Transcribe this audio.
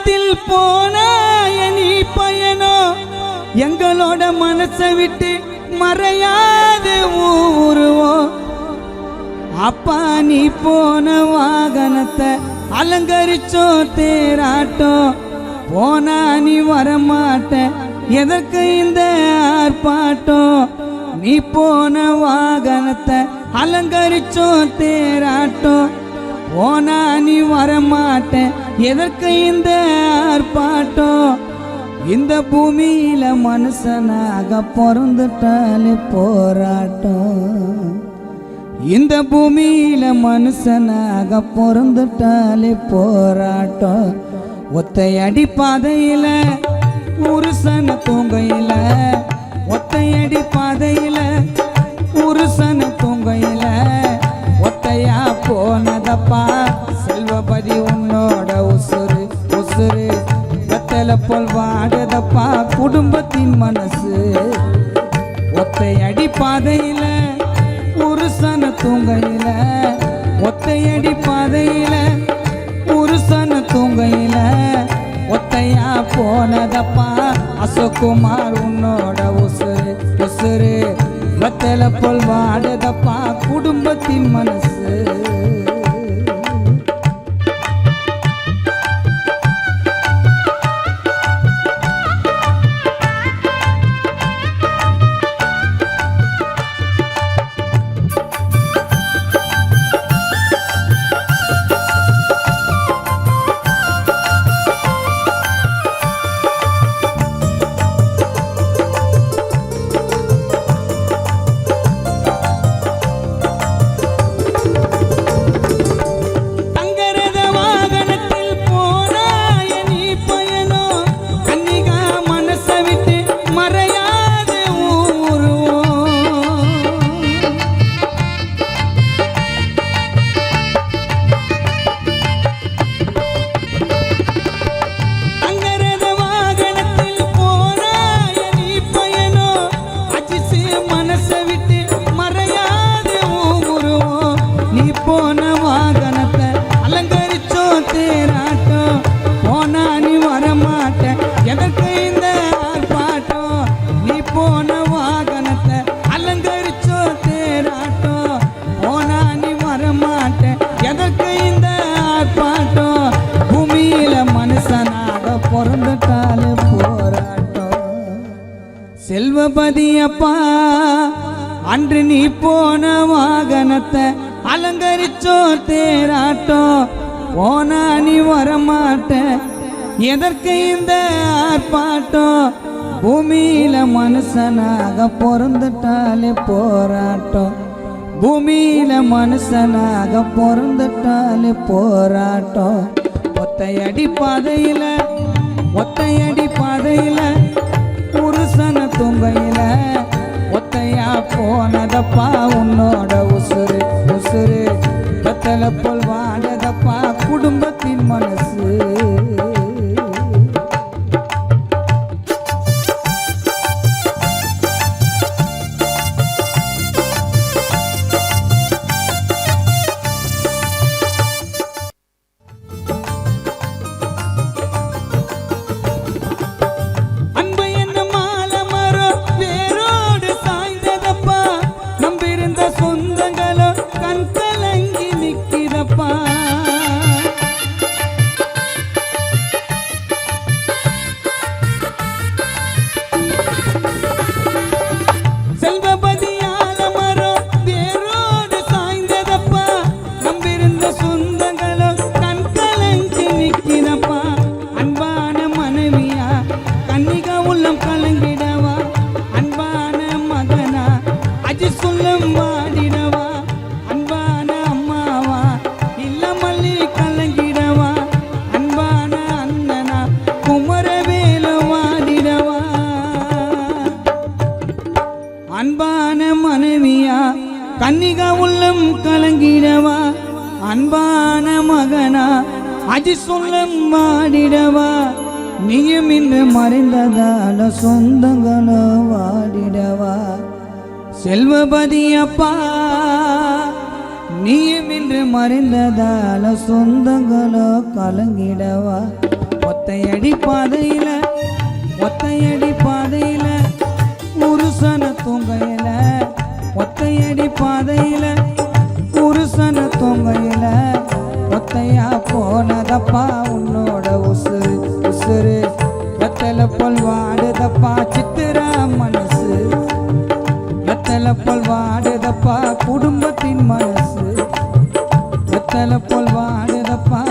வாகனத்தில் போனாய நீ பயனோ எங்களோட மனசை விட்டு மறையாது ஊருவோம். அப்பா நீ போன வாகனத்தை அலங்கரிச்சோ தேராட்டம் போனா நீ வரமாட்ட எதற்கு இந்த ஆர்ப்பாட்டம். நீ போன வாகனத்தை அலங்கரிச்சோ தேராட்டம் போனா நீ வரமாட்ட எதற்கு இந்த ஆர்ப்பாட்டம். இந்த பூமியில மனுஷனாக பிறந்துட்டாலே போராட்டம். இந்த பூமியில மனுஷனாக பிறந்துட்டாலே போராட்டம். ஒத்தையடி பாதையில உருசன தூங்கையில ஒத்தையடி பாதையில உருசன தூங்கையில ஒத்தையா போனதப்பா செல்வபதி உன்னோட உசுறு உசுறு வெத்தலை போல் வாடுதப்பா குடும்பத்தின் மனசு. ஒத்தையடி பாதையில உருசன தூங்கையில ஒத்தையடி பாதையில உருசன தூங்கையில ஒத்தையா போனதப்பா அசோக்குமார் உன்னோட உசுறு உசுறு வெத்தலை போல் வாடுதப்பா குடும்பத்தின் மனசு. செல்வபதி அப்பா அன்று நீ போன வாகனத்தை அலங்கரிச்சோ தேராட்டம் போனா நீ வரமாட்ட எதற்கு இந்த ஆர்ப்பாட்டம். பூமியில மனுஷனாக பிறந்துட்டாலே போராட்டம். பூமியில மனுஷனாக பிறந்துட்டாலே போராட்டம். ஒத்தையடி பாதையில ஒத்தையடி பாதையில உருசன தூங்கையில ஒத்தையா போனதப்பா உன்னோட உசுறு உசுறு வெத்தலை போல் வாடதப்பா குடும்பத்தின் மனசு. அன்பான மனைவியா கன்னிகா உள்ளம் கலங்கிடவா அன்பான மகனா அஜி சொல்லம் மாடிடவா நீயும் இன்று மறைந்ததால சொந்தங்களோ வாடிடவா செல்வபதி அப்பா நீயும் இன்று மறைந்ததால சொந்தங்களோ கலங்கிடவா ஒத்தை ஒத்தையடி பாதையில ஒத்தையடி பாதையில புருஷன தூங்கையில ஒத்தையடி பாதையில புருஷன தூங்கையில ஒத்தையா போனதப்பா உன்னோட உசுறு உசுறு வெத்தலை போல் வாடுதப்பா சித்திரா மனசு வெத்தலை போல் வாடுதப்பா குடும்பத்தின் மனசு வெத்தலை போல் வாடுதப்பா